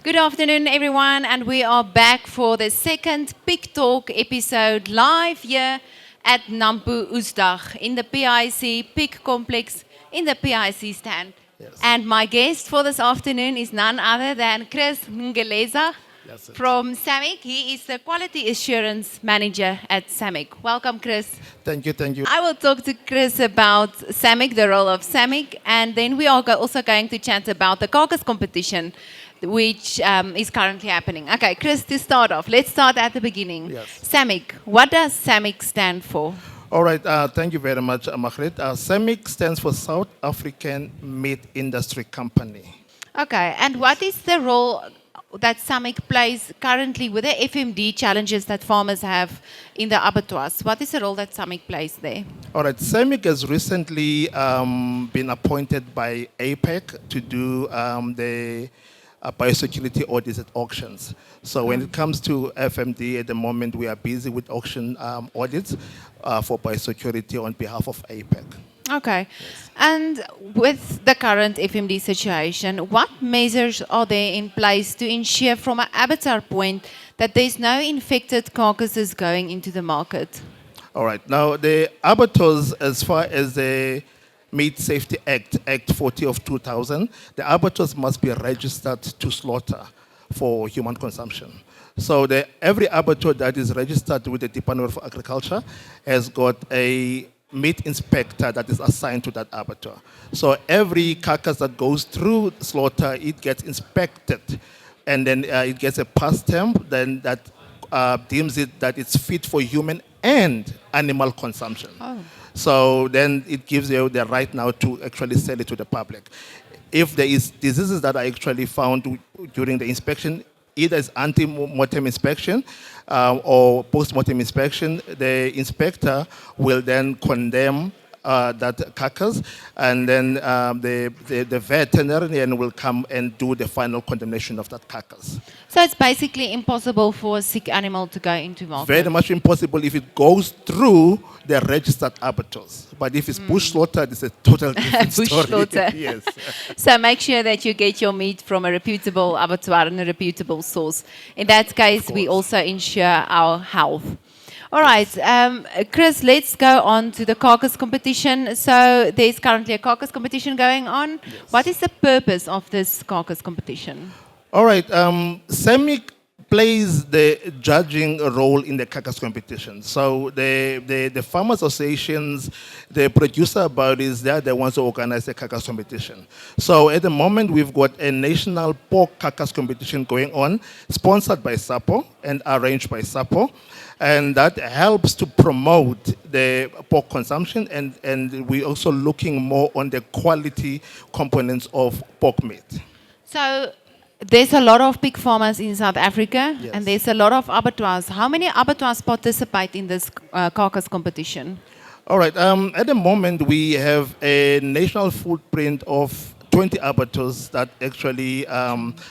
Good afternoon, everyone, and we are back for the second PigTalk episode live here at Nampo Oesdag in the PIC Pig Complex in the PIC stand. Yes. And my guest for this afternoon is none other than Chris Ngeleza That's it. from SAMIC. He is the Quality Assurance Manager at SAMIC. Welcome, Chris. Thank you. I will talk to Chris about SAMIC, the role of SAMIC, and then we are also going to chat about the Carcass competition, which is currently happening. Okay, Chris, to start off, let's start at the beginning. Yes. SAMIC, what does SAMIC stand for? All right, thank you very much, Margaret. SAMIC stands for South African Meat Industry Company. Okay, and what is the role that SAMIC plays currently with the FMD challenges that farmers have in the abattoirs? What is the role that SAMIC plays there? All right, SAMIC has recently been appointed by APEC to do the biosecurity audits at auctions. So when it comes to FMD, at the moment we are busy with auction audits for biosecurity on behalf of APEC. Okay. And with the current FMD situation, what measures are there in place to ensure from an abattoir point that there's no infected carcasses going into the market? All right, now the abattoirs, as far as the Meat Safety Act, Act 40 of 2000, the abattoirs must be registered to slaughter for human consumption. So every abattoir that is registered with the Department of Agriculture has got a meat inspector that is assigned to that abattoir. So every carcass that goes through slaughter, it gets inspected, and then it gets a pass stamp, then that deems it that it's fit for human and animal consumption. Oh. So then it gives you the right now to actually sell it to the public. If there is diseases that are actually found during the inspection, either as ante-mortem inspection or post-mortem inspection, the inspector will then condemn that carcass, and then the veterinarian will come and do the final condemnation of that carcass. So it's basically impossible for a sick animal to go into market? Very much impossible if it goes through the registered abattoirs. But if it's bush slaughter, it's a total different Bush story. slaughter. Yes. So make sure that you get your meat from a reputable abattoir and a reputable source. In that case, we also ensure our health. All right, Chris, let's go on to the Carcass competition. So there's currently a Carcass competition going on. Yes. What is the purpose of this Carcass competition? All right. SAMIC plays the judging role in the carcass competition. So the farmer associations, the producer bodies, they're the ones who organize the carcass competition. So at the moment, we've got a national pork carcass competition going on, sponsored by SAPO and arranged by SAPO. And that helps to promote the pork consumption, and we're also looking more on the quality components of pork meat. So there's a lot of pig farmers in South Africa, Yes. and there's a lot of abattoirs. How many abattoirs participate in this Carcass competition? All right. At the moment, we have a national footprint of 20 abattoirs that actually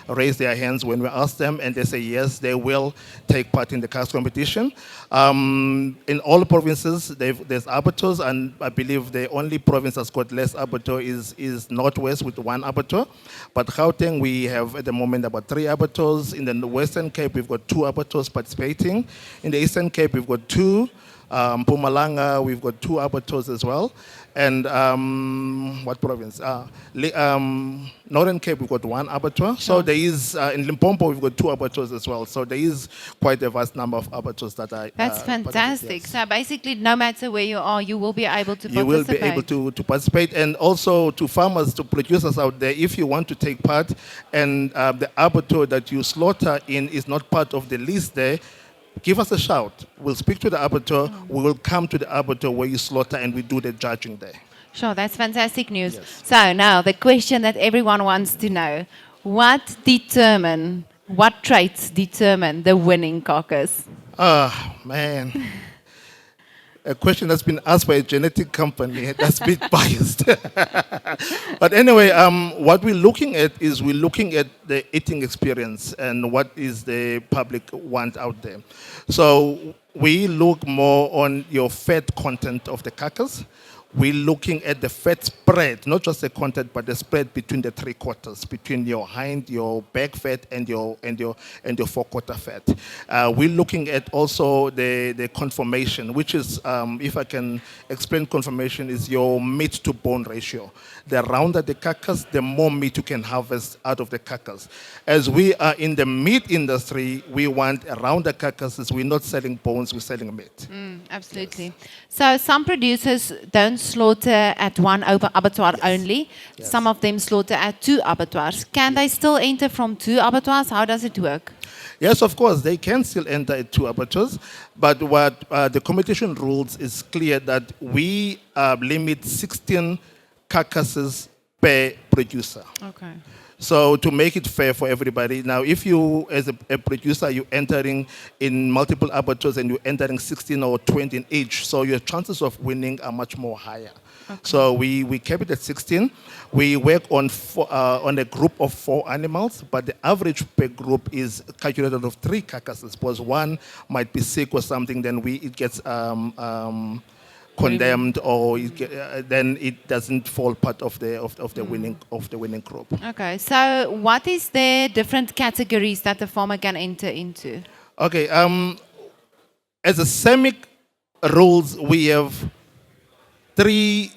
raise their hands when we ask them, and they say yes, they will take part in the carcass competition. In all provinces, there's abattoirs, and I believe the only province that's got less abattoir is Northwest with one abattoir. But Gauteng, we have at the moment about 3 abattoirs. In the Western Cape, we've got 2 abattoirs participating. In the Eastern Cape, we've got 2. Mpumalanga, we've got 2 abattoirs as well. And what province? Northern Cape, we've got 1 abattoir. So there is, in Limpopo, we've got 2 abattoirs as well. So there is quite a vast number of abattoirs that are. That's fantastic. Yes. So basically, no matter where you are, you will be able to participate. You will be able to participate. And also to farmers, to producers out there, if you want to take part and the abattoir that you slaughter in is not part of the list there, give us a shout. We'll speak to the abattoir. We will come to the abattoir where you slaughter, and we do the judging there. Sure, that's fantastic news. Yes. So now the question that everyone wants to know: what traits determine the winning carcass? Man. A question that's been asked by a genetic company that's a bit biased. But anyway, what we're looking at is we're looking at the eating experience and what is the public want out there. So we look more on your fat content of the carcass. we're looking at the fat spread, not just the content, but the spread between the three quarters, between your hind, your back fat, and your forequarter fat. We're looking at also the conformation, which is, if I can explain conformation, is your meat to bone ratio. The rounder the carcass, the more meat you can harvest out of the carcass. As we are in the meat industry, we want rounder carcasses. We're not selling bones, we're selling meat. Absolutely. So some producers don't slaughter at one abattoir only. Yes. Some of them slaughter at 2 abattoirs. Can they still enter from 2 abattoirs? How does it work? Yes, of course, they can still enter at 2 abattoirs, but what the competition rules is clear that we limit 16 carcasses per producer. Okay. So to make it fair for everybody, now if you, as a producer, you're entering in multiple abattoirs and you're entering 16 or 20 in each, so your chances of winning are much more higher. Okay. So we kept it at 16. We work on a group of 4 animals, but the average per group is calculated of 3 carcasses, because one might be sick or something, then it gets condemned, or then it doesn't fall part of the winning group. Okay, so what is the different categories that the farmer can enter into? Okay, as a SAMIC rules, we have 3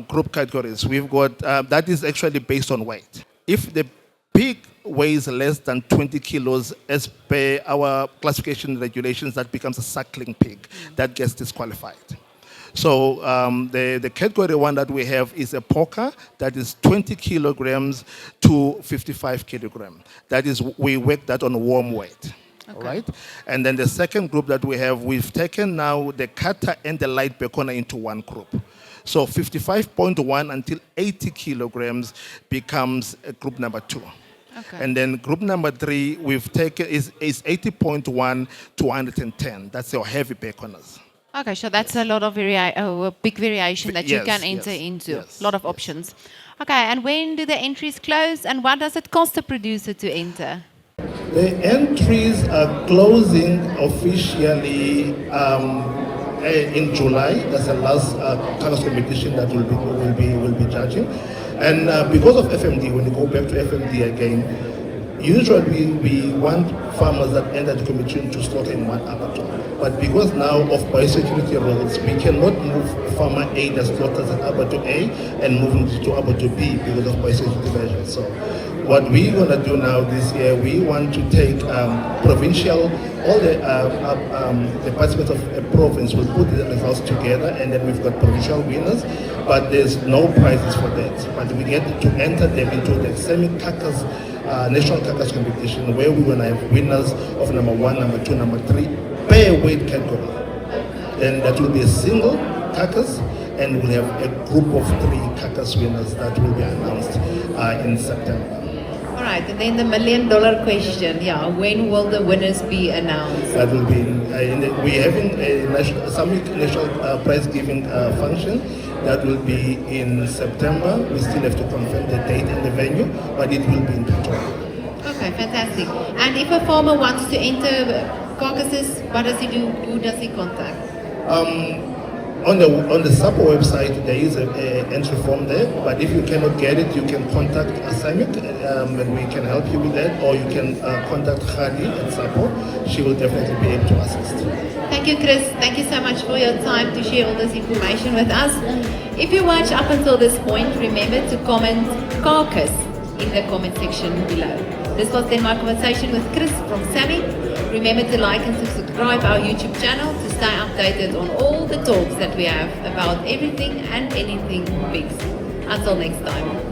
group categories. We've got that is actually based on weight. If the pig weighs less than 20 kilos, as per our classification regulations, that becomes a suckling pig. That gets disqualified. So the category 1 that we have is a porker that is 20 kilograms to 55 kilograms. That is, we work that on warm weight. Okay. All right? And then the second group that we have, we've taken now the cutter and the light bacona into one group. So 55.1 until 80 kilograms becomes group number 2. Okay. And then group number 3 we've taken is 80.1 to 110. That's your heavy baconers. Okay, so that's a lot of a big variation that you can enter into. A lot of options. Okay, and when do the entries close, and what does it cost a producer to enter? The entries are closing officially in July. That's the last Carcass competition that will be judging. And because of FMD, when you go back to FMD again, usually we want farmers that enter the competition to slaughter in one abattoir. But because now of biosecurity rules, we cannot move farmer A that slaughters at abattoir A and move him to abattoir B because of biosecurity measures. So what we're going to do now this year, we want to take provincial, all the participants of a province will put the results together, and then we've got provincial winners, but there's no prizes for that. But we get to enter them into the semi-Carcass national Carcass competition, where we're going to have winners of number 1, number 2, number 3 per weight category. Then that will be a single Carcass, and we'll have a group of 3 Carcass winners that will be announced in September. All right, and then the $1 million question, when will the winners be announced? That will be we're having a SAMIC national prize giving function. That will be in September. We still have to confirm the date and the venue, but it will be in Pretoria. Okay, fantastic. And if a farmer wants to enter carcasses, what does he do? Who does he contact? On the SAPO website, there is an entry form there, but if you cannot get it, you can contact SAMIC and we can help you with that, or you can contact Khadi at SAPO. She will definitely be able to assist. Thank you, Chris. Thank you so much for your time to share all this information with us. If you watch up until this point, remember to comment Carcass in the comment section below. This was then my conversation with Chris from SAMIC. Remember to like and subscribe our YouTube channel to stay updated on all the talks that we have about everything and anything pigs. Until next time.